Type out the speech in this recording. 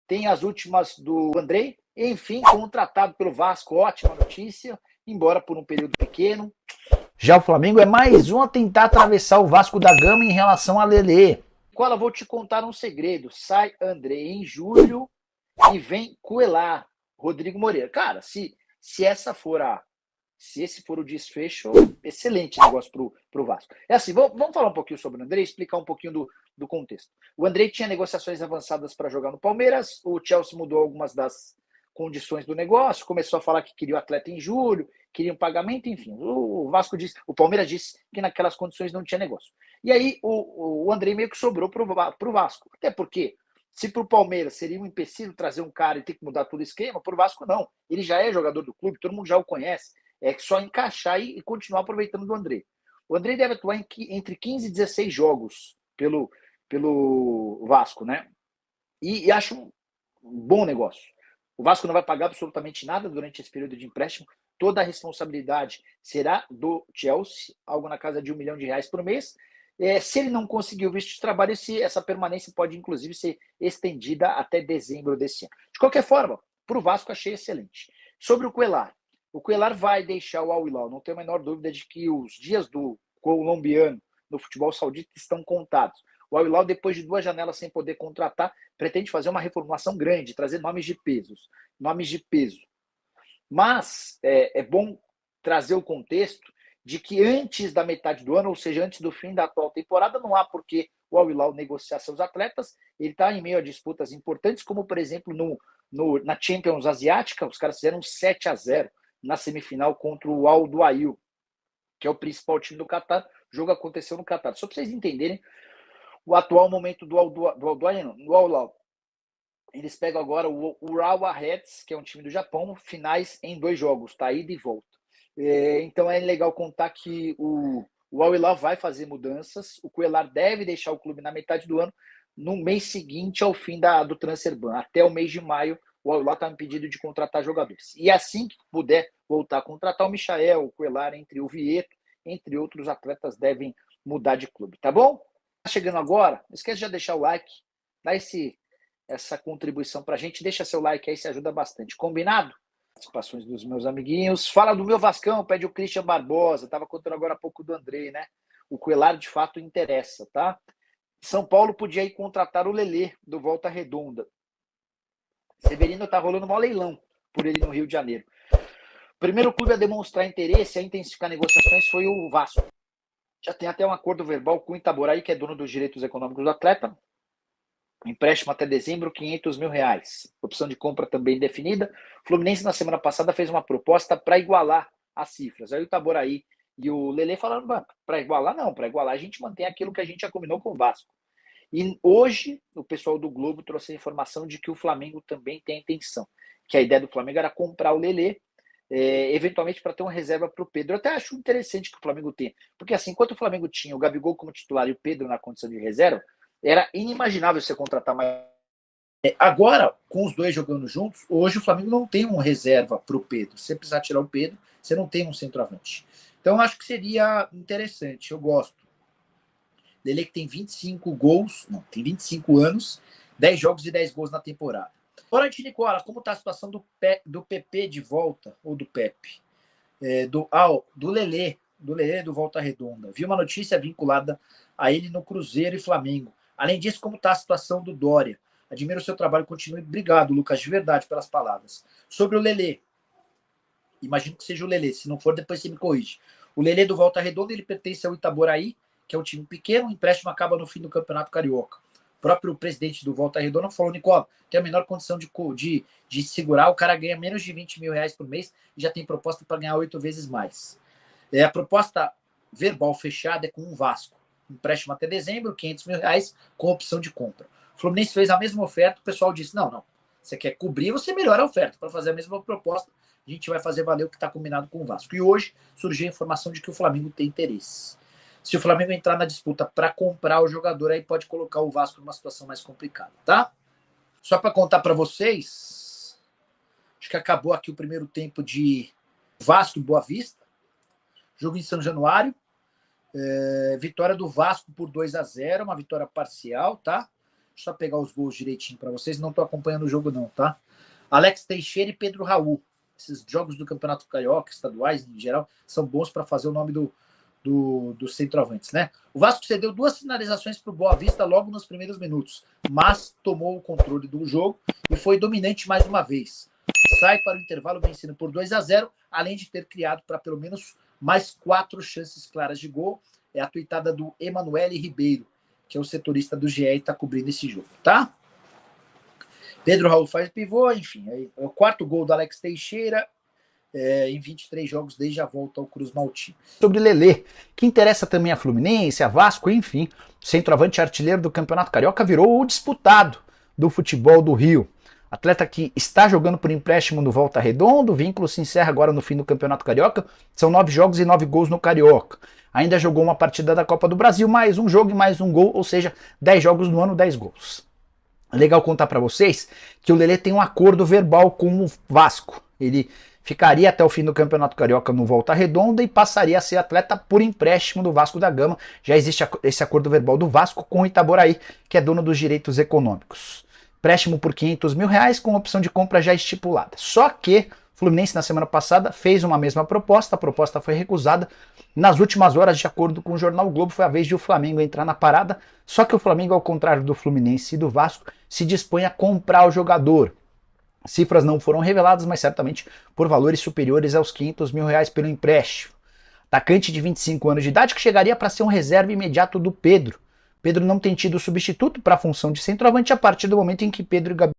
Tem as últimas do Andrei, enfim, contratado pelo Vasco, ótima notícia, embora por um período pequeno. Já o Flamengo é mais um a tentar atravessar o Vasco da Gama em relação a Lelê. Cola, vou te contar um segredo. Sai Andrei em julho e vem Cuellar, Rodrigo Moreira. Cara, se esse for o desfecho, excelente negócio pro Vasco. É assim, vamos falar um pouquinho sobre o Andrei, explicar um pouquinho do contexto. O Andrei tinha negociações avançadas para jogar no Palmeiras, o Chelsea mudou algumas das condições do negócio, começou a falar que queria o atleta em julho, queria um pagamento, enfim. O Vasco disse, o Palmeiras disse que naquelas condições não tinha negócio. E aí o Andrei meio que sobrou pro Vasco. Até porque, se pro Palmeiras seria um empecilho trazer um cara e ter que mudar todo o esquema, pro Vasco não. Ele já é jogador do clube, todo mundo já o conhece. É só encaixar e continuar aproveitando do Andrei. O Andrei deve atuar entre 15 e 16 jogos pelo Vasco, né? E acho um bom negócio. O Vasco não vai pagar absolutamente nada durante esse período de empréstimo. Toda a responsabilidade será do Chelsea, algo na casa de R$1 milhão por mês. Se ele não conseguir o visto de trabalho, essa permanência pode, inclusive, ser estendida até dezembro desse ano. De qualquer forma, para o Vasco, achei excelente. Sobre o Cuellar vai deixar o Al Hilal. Não tenho a menor dúvida de que os dias do colombiano no futebol saudita estão contados. O Al Hilal, depois de 2 janelas sem poder contratar, pretende fazer uma reformulação grande, trazer nomes de peso. Mas é bom trazer o contexto de que antes da metade do ano, ou seja, antes do fim da atual temporada, não há por que o Al Hilal negociar seus atletas. Ele está em meio a disputas importantes, como, por exemplo, na Champions Asiática, os caras fizeram 7-0 na semifinal contra o Al Duhail, que é o principal time do Catar. O jogo aconteceu no Catar. Só para vocês entenderem o atual momento do Al Hilal. Eles pegam agora o Urawa Reds, que é um time do Japão, finais em 2 jogos, tá? Ida e volta. Então é legal contar que o Al Hilal vai fazer mudanças. O Cuellar deve deixar o clube na metade do ano, no mês seguinte ao fim do transfer ban. Até o mês de maio, o Al Hilal está impedido de contratar jogadores. E assim que puder voltar a contratar o Michael, o Cuellar, o Vieto, entre outros atletas, devem mudar de clube, tá bom? Chegando agora, não esquece de deixar o like, dá essa contribuição pra gente, deixa seu like aí, se ajuda bastante, combinado? Participações dos meus amiguinhos, fala do meu Vascão, pede o Christian Barbosa, tava contando agora há pouco do Andrei, né? O Cuellar de fato interessa, tá? São Paulo podia ir contratar o Lelê do Volta Redonda. Severino tá rolando um leilão por ele no Rio de Janeiro. O primeiro clube a demonstrar interesse, a intensificar negociações foi o Vasco. Já tem até um acordo verbal com o Itaboraí, que é dono dos direitos econômicos do atleta. Empréstimo até dezembro, R$500 mil. Opção de compra também definida. O Fluminense, na semana passada, fez uma proposta para igualar as cifras. Aí o Itaboraí e o Lelê falaram, para igualar não, para igualar a gente mantém aquilo que a gente já combinou com o Vasco. E hoje, o pessoal do Globo trouxe a informação de que o Flamengo também tem a intenção. Que a ideia do Flamengo era comprar o Lelê, eventualmente para ter uma reserva para o Pedro. Eu até acho interessante que o Flamengo tenha. Porque assim, enquanto o Flamengo tinha o Gabigol como titular e o Pedro na condição de reserva, era inimaginável você contratar mais. Agora, com os dois jogando juntos, hoje o Flamengo não tem uma reserva para o Pedro. Se você precisar tirar o Pedro, você não tem um centroavante. Então, acho que seria interessante. Eu gosto. Lelê que tem 25 gols, não, tem 25 anos, 10 jogos e 10 gols na temporada. Agora, Nicola, como está a situação do PP de volta, ou do Pepe? Do Lelê do Volta Redonda. Vi uma notícia vinculada a ele no Cruzeiro e Flamengo. Além disso, como está a situação do Dória? Admiro o seu trabalho, continue. Obrigado, Lucas, de verdade, pelas palavras. Sobre o Lelê, imagino que seja o Lelê, se não for, depois você me corrige. O Lelê do Volta Redonda, ele pertence ao Itaboraí, que é um time pequeno, o empréstimo acaba no fim do Campeonato Carioca. O próprio presidente do Volta Redonda falou, Nicola, tem a menor condição de segurar, o cara ganha menos de R$20 mil por mês e já tem proposta para ganhar 8 vezes mais. A proposta verbal fechada é com o Vasco. Empréstimo até dezembro, R$500 mil com opção de compra. O Fluminense fez a mesma oferta, o pessoal disse, não, você quer cobrir, você melhora a oferta. Para fazer a mesma proposta, a gente vai fazer valer o que está combinado com o Vasco. E hoje surgiu a informação de que o Flamengo tem interesse. Se o Flamengo entrar na disputa para comprar o jogador, aí pode colocar o Vasco numa situação mais complicada, tá? Só para contar para vocês, acho que acabou aqui o primeiro tempo de Vasco e Boa Vista. Jogo em São Januário. Vitória do Vasco por 2-0, uma vitória parcial, tá? Deixa eu só pegar os gols direitinho para vocês, não tô acompanhando o jogo não, tá? Alex Teixeira e Pedro Raul. Esses jogos do Campeonato Carioca, estaduais em geral, são bons para fazer o nome dos centroavantes, né? O Vasco cedeu 2 finalizações para o Boa Vista logo nos primeiros minutos, mas tomou o controle do jogo e foi dominante mais uma vez. Sai para o intervalo vencendo por 2-0, além de ter criado para pelo menos mais 4 chances claras de gol. É a tuitada do Emanuele Ribeiro, que é o setorista do GE e está cobrindo esse jogo, tá? Pedro Raul faz pivô, enfim. É o 4º gol do Alex Teixeira em 23 jogos desde a volta ao Cruz Maltino. Sobre Lelê, que interessa também a Fluminense, a Vasco, enfim. O centroavante artilheiro do Campeonato Carioca virou o disputado do futebol do Rio. Atleta que está jogando por empréstimo no Volta Redonda, o vínculo se encerra agora no fim do Campeonato Carioca. São 9 jogos e 9 gols no Carioca. Ainda jogou uma partida da Copa do Brasil, mais um jogo e mais um gol, ou seja, 10 jogos no ano, 10 gols. Legal contar para vocês que o Lelê tem um acordo verbal com o Vasco. Ele ficaria até o fim do Campeonato Carioca no Volta Redonda e passaria a ser atleta por empréstimo do Vasco da Gama. Já existe esse acordo verbal do Vasco com o Itaboraí, que é dono dos direitos econômicos. Empréstimo por R$500 mil com opção de compra já estipulada. Só que o Fluminense na semana passada fez uma mesma proposta, a proposta foi recusada. Nas últimas horas, de acordo com o jornal Globo, foi a vez de o Flamengo entrar na parada, só que o Flamengo, ao contrário do Fluminense e do Vasco, se dispõe a comprar o jogador. Cifras não foram reveladas, mas certamente por valores superiores aos R$500 mil pelo empréstimo. Atacante de 25 anos de idade que chegaria para ser um reserva imediato do Pedro. Pedro não tem tido substituto para a função de centroavante a partir do momento em que Pedro e Gabriel